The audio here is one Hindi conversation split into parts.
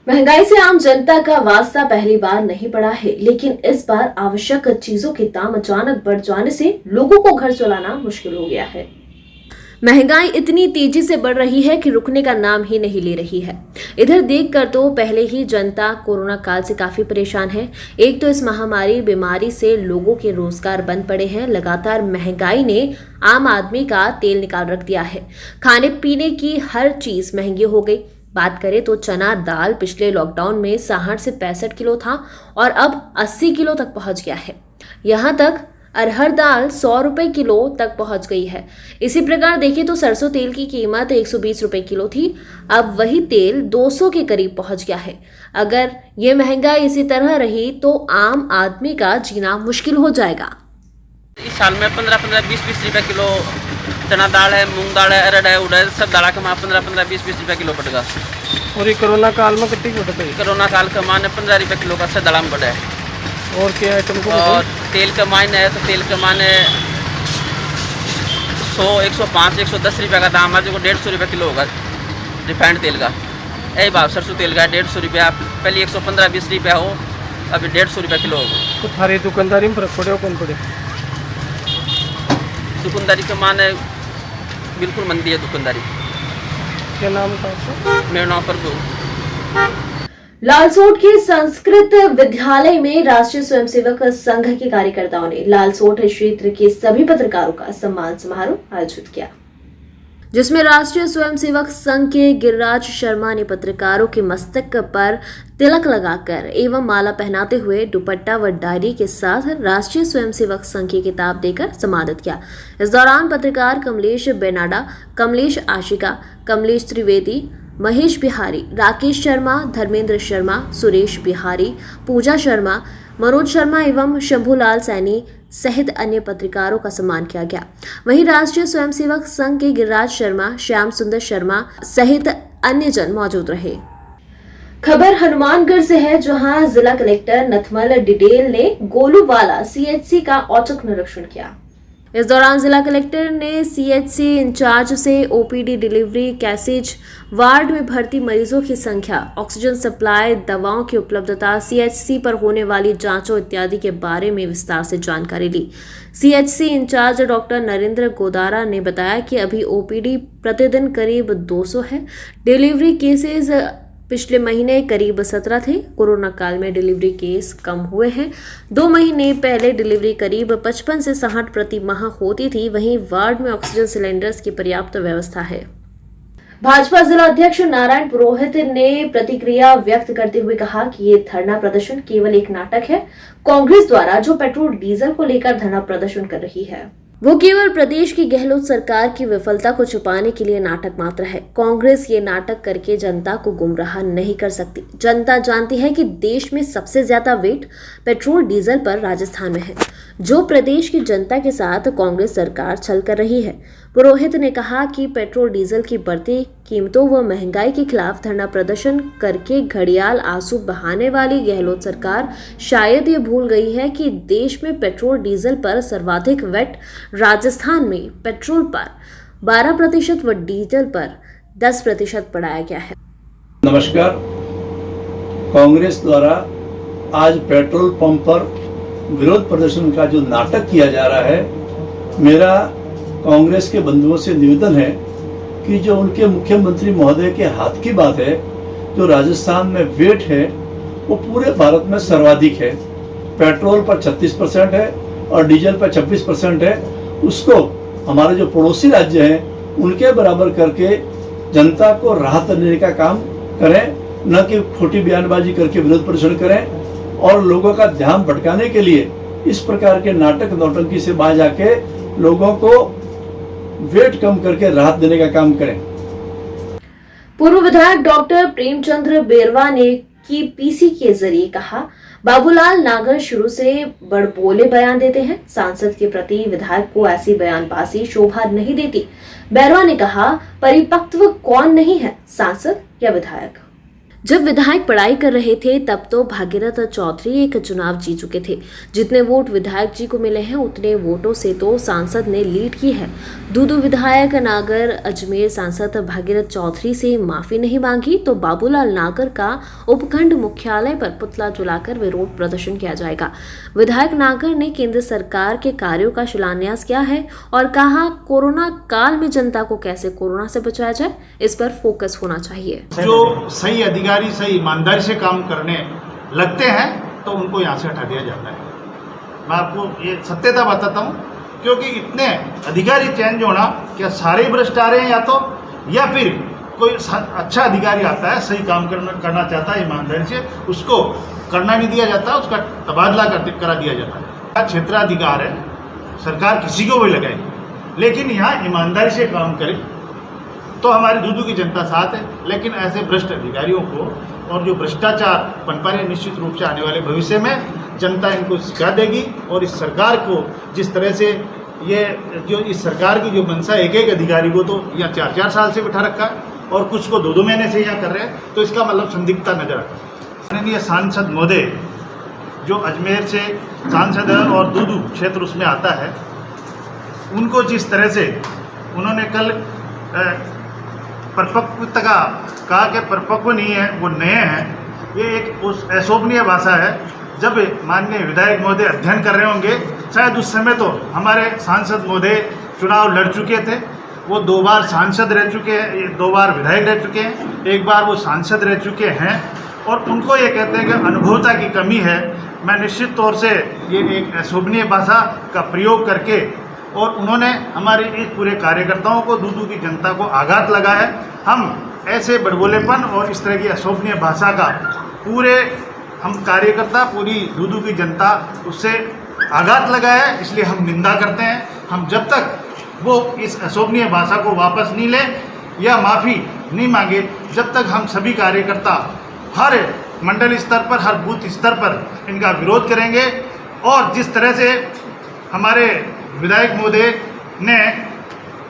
महंगाई से आम जनता का वास्ता पहली बार नहीं पड़ा है, लेकिन इस बार आवश्यक चीजों के दाम अचानक बढ़ जाने से लोगों को घर चलाना मुश्किल हो गया है। महंगाई इतनी तेजी से बढ़ रही है कि रुकने का नाम ही नहीं ले रही है। इधर देखकर तो पहले ही जनता कोरोना काल से काफी परेशान है। एक तो इस महामारी बीमारी से लोगों के रोजगार बंद पड़े हैं। लगातार महंगाई ने आम आदमी का तेल निकाल रख दिया है। खाने पीने की हर चीज महंगी हो गई। बात करें तो चना दाल पिछले लॉकडाउन में 60 से 65 किलो था और अब 80 किलो तक पहुंच गया है। यहां तक अरहर दाल 100 रुपए किलो तक पहुंच गई है। इसी प्रकार देखें तो सरसों तेल की कीमत 120 रुपए किलो थी, अब वही तेल 200 के करीब पहुंच गया है। अगर ये महंगाई इसी तरह रही तो आम आदमी का जीना मुश्किल हो जाएगा। इस साल में 15-20 रुपए किलो चना दाल है, मूंग दाल है, अरहर है, उड़द सब दाल का 15-20 रुपए किलो पड़ेगा। और ये कोरोना काल में कितनी बढ़ गई? कोरोना काल का मान 15 रुपए किलो का दाल में बढ़ा है। और क्या आइटम को? और तेल का मान है तो तेल का मान 100, 105, 110 रुपये का दाम है, जो 150 रुपये किलो होगा रिफाइंड तेल का। यही भाव सरसों तेल का 150 रुपया, पहले 115-20 रुपया हो, अभी 150 रुपये किलो होगा। तो थारी दुकानदारी में फर्क पड़े कौन पड़े? दुकानदारी का मान है बिल्कुल मंदी है दुकानदारी। क्या नाम था आपका? मेरा नाम प्रभु। लालसोट के संस्कृत विद्यालय में राष्ट्रीय स्वयंसेवक संघ के कार्यकर्ताओं ने लालसोट क्षेत्र के सभी पत्रकारों का सम्मान समारोह आयोजित किया, जिसमें राष्ट्रीय स्वयंसेवक संघ के गिरिराज शर्मा ने पत्रकारों के मस्तक पर तिलक लगाकर एवं माला पहनाते हुए दुपट्टा व डायरी के साथ राष्ट्रीय स्वयंसेवक संघ की किताब देकर सम्मानित किया। इस दौरान पत्रकार कमलेश बेनाडा, कमलेश आशिका, कमलेश त्रिवेदी, महेश बिहारी, राकेश शर्मा, धर्मेंद्र शर्मा, सुरेश बिहारी, पूजा शर्मा, मनोज शर्मा एवं शंभूलाल सैनी सहित अन्य पत्रकारों का सम्मान किया गया। वहीं राष्ट्रीय स्वयंसेवक संघ के गिरिराज शर्मा, श्याम सुंदर शर्मा सहित अन्य जन मौजूद रहे। खबर हनुमानगढ़ से है, जहां जिला कलेक्टर नथमल डिडेल ने गोलूवाला सीएचसी का औचक निरीक्षण किया। इस दौरान जिला कलेक्टर ने सीएचसी इंचार्ज से ओपीडी डिलीवरी, कैसेज, वार्ड में भर्ती मरीजों की संख्या, ऑक्सीजन सप्लाई, दवाओं की उपलब्धता, सीएचसी पर होने वाली जांचों इत्यादि के बारे में विस्तार से जानकारी ली। CHC in-charge doctor Narendra Godara ने बताया कि अभी ओपीडी प्रतिदिन करीब 200 है। डिलीवरी केसेज पिछले महीने करीब 17 थे। कोरोना काल में डिलीवरी केस कम हुए हैं। 2 महीने पहले डिलीवरी करीब 55 से 60 प्रति माह होती थी। वहीं वार्ड में ऑक्सीजन सिलेंडर्स की पर्याप्त व्यवस्था है। भाजपा जिला अध्यक्ष नारायण पुरोहित ने प्रतिक्रिया व्यक्त करते हुए कहा कि ये धरना प्रदर्शन केवल एक नाटक है। कांग्रेस द्वारा जो पेट्रोल डीजल को लेकर धरना प्रदर्शन कर रही है, वो केवल प्रदेश की गहलोत सरकार की विफलता को छुपाने के लिए नाटक मात्र है। कांग्रेस ये नाटक करके जनता को गुमराह नहीं कर सकती। जनता जानती है कि देश में सबसे ज्यादा वेट पेट्रोल डीजल पर राजस्थान में है, जो प्रदेश की जनता के साथ कांग्रेस सरकार छल कर रही है। पुरोहित ने कहा कि पेट्रोल डीजल की बढ़ती कीमतों व महंगाई के खिलाफ धरना प्रदर्शन करके घड़ियाल आंसू बहाने वाली गहलोत सरकार शायद ये भूल गई है कि देश में पेट्रोल डीजल पर सर्वाधिक वेट राजस्थान में पेट्रोल पर 12% व डीजल पर 10% बढ़ाया गया है। नमस्कार। कांग्रेस द्वारा आज पेट्रोल पंप पर विरोध प्रदर्शन का जो नाटक किया जा रहा है, मेरा कांग्रेस के बंधुओं से निवेदन है कि जो उनके मुख्यमंत्री महोदय के हाथ की बात है, जो राजस्थान में वेट है वो पूरे भारत में सर्वाधिक है। पेट्रोल पर 36% है और डीजल पर 26% है। उसको हमारे जो पड़ोसी राज्य हैं उनके बराबर करके जनता को राहत देने का काम करें, न कि खोटी बयानबाजी करके विरोध प्रदर्शन करें और लोगों का ध्यान भटकाने के लिए इस प्रकार के नाटक नौटंकी से बाहर जाके लोगों को वेट कम करके राहत देने का काम करें। पूर्व विधायक डॉक्टर प्रेमचंद्र बेरवा ने की पीसी के जरिए कहा, बाबूलाल नागर शुरू से बड़बोले बयान देते हैं। सांसद के प्रति विधायक को ऐसी बयानबाजी शोभा नहीं देती। बेरवा ने कहा, परिपक्व कौन नहीं है, सांसद या विधायक। जब विधायक पढ़ाई कर रहे थे तब तो भागीरथ चौधरी एक चुनाव जीत चुके थे। जितने वोट विधायक जी को मिले हैं उतने वोटों से तो सांसद ने लीड की है। दूदू विधायक नागर अजमेर सांसद भागीरथ चौधरी से माफी नहीं मांगी तो बाबूलाल नागर का उपखंड मुख्यालय पर पुतला जलाकर विरोध प्रदर्शन किया जाएगा। विधायक नागर ने केंद्र सरकार के कार्यों का शिलान्यास किया है और कहा कोरोना काल में जनता को कैसे कोरोना से बचाया जाए इस पर फोकस होना चाहिए। जो सही अधिकारी सही ईमानदारी से काम करने लगते हैं तो उनको यहाँ से हटा दिया जाता है। मैं आपको ये सत्यता बताता हूँ, क्योंकि इतने अधिकारी चेंज होना क्या सारे ही भ्रष्ट आ रहे हैं या फिर कोई अच्छा अधिकारी आता है सही काम करना चाहता है ईमानदारी से, उसको करना नहीं दिया जाता, उसका तबादला करा दिया जाता है। क्षेत्राधिकार है, सरकार किसी को भी लगाएगी, लेकिन यहाँ ईमानदारी से काम करे तो हमारी दूदू की जनता साथ है। लेकिन ऐसे भ्रष्ट अधिकारियों को और जो भ्रष्टाचार पनपा रहे, निश्चित रूप से आने वाले भविष्य में जनता इनको सिखा देगी। और इस सरकार को जिस तरह से इस सरकार की जो मंशा एक अधिकारी को तो यहाँ 4-4 साल से बिठा रखा है और कुछ को 2-2 महीने से यहाँ कर रहे हैं, तो इसका मतलब संदिग्धता नजर आता है। माननीय सांसद महोदय जो अजमेर से सांसद है और दूदू क्षेत्र उसमें आता है, उनको जिस तरह से उन्होंने कल परिपक्वता का कहा कि परिपक्व नहीं है, वो नए हैं, ये एक उस अशोभनीय भाषा है। जब माननीय विधायक महोदय अध्ययन कर रहे होंगे, शायद उस समय तो हमारे सांसद महोदय चुनाव लड़ चुके थे, वो 2 बार सांसद रह चुके हैं, 2 बार विधायक रह चुके हैं, 1 बार वो सांसद रह चुके हैं और उनको ये कहते हैं कि अनुभवता की कमी है। मैं निश्चित तौर से ये एक अशोभनीय भाषा का प्रयोग करके और उन्होंने हमारे इस पूरे कार्यकर्ताओं को, दूदू की जनता को आघात लगा है। हम ऐसे बड़बोलेपन और इस तरह की अशोभनीय भाषा का हम कार्यकर्ता, पूरी दूदू की जनता उससे आघात लगा है, इसलिए हम निंदा करते हैं। हम जब तक वो इस अशोभनीय भाषा को वापस नहीं ले या माफ़ी नहीं मांगे, जब तक हम सभी कार्यकर्ता हर मंडल स्तर पर, हर बूथ स्तर पर इनका विरोध करेंगे। और जिस तरह से हमारे विधायक महोदय ने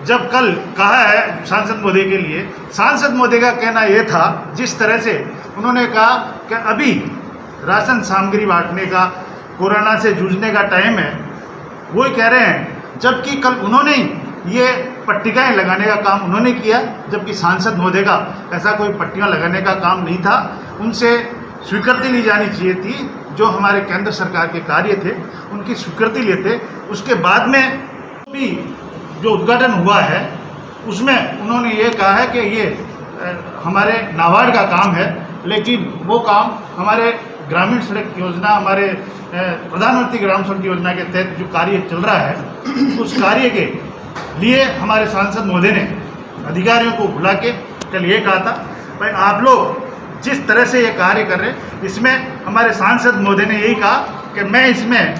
जब कल कहा है सांसद महोदय के लिए, सांसद महोदय का कहना यह था, जिस तरह से उन्होंने कहा कि अभी राशन सामग्री बांटने का, कोरोना से जूझने का टाइम है, वो ही कह रहे हैं, जबकि कल उन्होंने ये पट्टिकाएं लगाने का काम उन्होंने किया, जबकि सांसद महोदय का ऐसा कोई पट्टियां लगाने का काम नहीं था। उनसे स्वीकृति ली जानी चाहिए थी, जो हमारे केंद्र सरकार के कार्य थे उनकी स्वीकृति लेते। उसके बाद में भी जो उद्घाटन हुआ है उसमें उन्होंने ये कहा है कि ये हमारे नाबार्ड का काम है, लेकिन वो काम हमारे ग्रामीण सड़क योजना, हमारे प्रधानमंत्री ग्राम सड़क योजना के तहत जो कार्य चल रहा है, उस कार्य के लिए हमारे सांसद महोदय ने अधिकारियों को बुला के कल ये कहा था, भाई आप लोग जिस तरह से ये कार्य कर रहे हैं, इसमें हमारे सांसद महोदय ने यही कहा कि मैं इसमें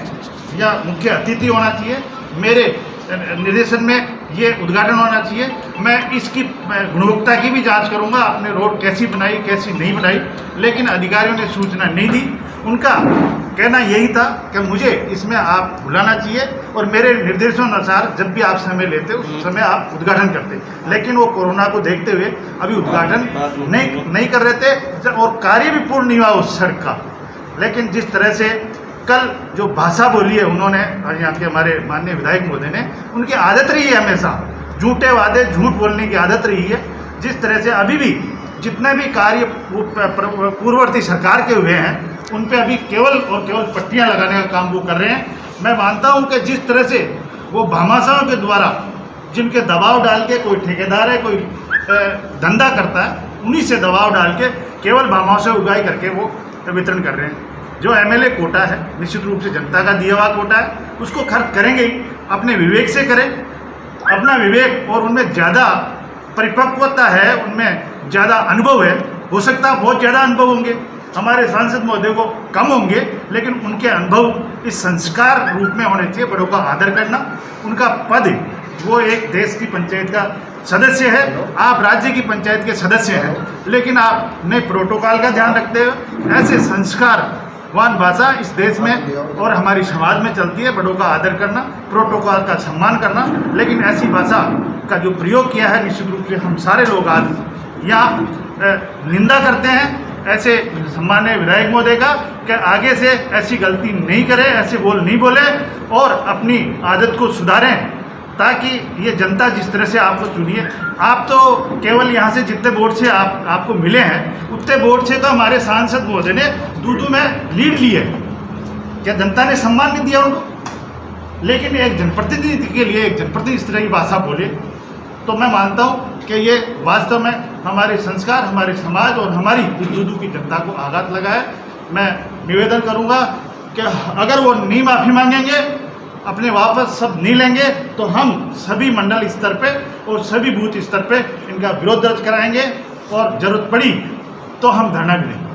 या मुख्य अतिथि होना चाहिए, मेरे निर्देशन में ये उद्घाटन होना चाहिए, मैं इसकी गुणवत्ता की भी जांच करूंगा, आपने रोड कैसी बनाई कैसी नहीं बनाई। लेकिन अधिकारियों ने सूचना नहीं दी। उनका कहना यही था कि मुझे इसमें आप बुलाना चाहिए और मेरे निर्देशानुसार जब भी आप समय लेते उस समय आप उद्घाटन करते, लेकिन वो कोरोना को देखते हुए अभी उद्घाटन नहीं कर रहे थे और कार्य भी पूर्ण नहीं हुआ उस सड़क का। लेकिन जिस तरह से कल जो भाषा बोली है उन्होंने, यहाँ के हमारे माननीय विधायक महोदय ने, उनकी आदत रही है हमेशा झूठे वादे, झूठ बोलने की आदत रही है। जिस तरह से अभी भी जितने भी कार्य पूर्ववर्ती सरकार के हुए हैं उन पे अभी केवल और केवल पट्टियां लगाने का काम वो कर रहे हैं। मैं मानता हूं कि जिस तरह से वो भामाशाहों के द्वारा जिनके दबाव डाल के, कोई ठेकेदार है, कोई धंधा करता है, उन्हीं से दबाव डाल के केवल भामाशाह उगाई करके वो वितरण कर रहे हैं। जो एमएलए कोटा है निश्चित रूप से जनता का दिया हुआ कोटा है, उसको खर्च करेंगे ही, अपने विवेक से करें, अपना विवेक और उनमें ज़्यादा परिपक्वता है, उनमें ज़्यादा अनुभव है। हो सकता है बहुत ज़्यादा अनुभव होंगे, हमारे सांसद महोदय को कम होंगे, लेकिन उनके अनुभव इस संस्कार रूप में होने चाहिए। बड़ों का आदर करना, उनका पद, वो एक देश की पंचायत का सदस्य है, आप राज्य की पंचायत के सदस्य हैं, लेकिन आप नए प्रोटोकॉल का ध्यान रखते हो। ऐसे संस्कारवान भाषा इस देश में और हमारी समाज में चलती है, बड़ों का आदर करना, प्रोटोकॉल का सम्मान करना। लेकिन ऐसी भाषा का जो प्रयोग किया है, निश्चित रूप से हम सारे लोग आज यहाँ निंदा करते हैं। ऐसे सम्मान्य विधायक महोदय का कि आगे से ऐसी गलती नहीं करें, ऐसे बोल नहीं बोले और अपनी आदत को सुधारें, ताकि ये जनता जिस तरह से आपको चुनिए, आप तो केवल यहाँ से जितने वोट से आपको मिले हैं उतने वोट से तो हमारे सांसद महोदय ने दूधू में लीड ली है। क्या जनता ने सम्मान नहीं दिया उनको? लेकिन एक जनप्रतिनिधि के लिए एक जनप्रतिनिधि इस तरह की भाषा बोले तो मैं मानता हूँ कि ये वास्तव में हमारे संस्कार, हमारे समाज और हमारी दूधू की जनता को आघात लगा है। मैं निवेदन करूँगा कि अगर वो नहीं माफ़ी मांगेंगे, अपने वापस सब नहीं लेंगे, तो हम सभी मंडल स्तर पे और सभी बूथ स्तर पे इनका विरोध दर्ज कराएंगे और जरूरत पड़ी तो हम धरना भी देंगे।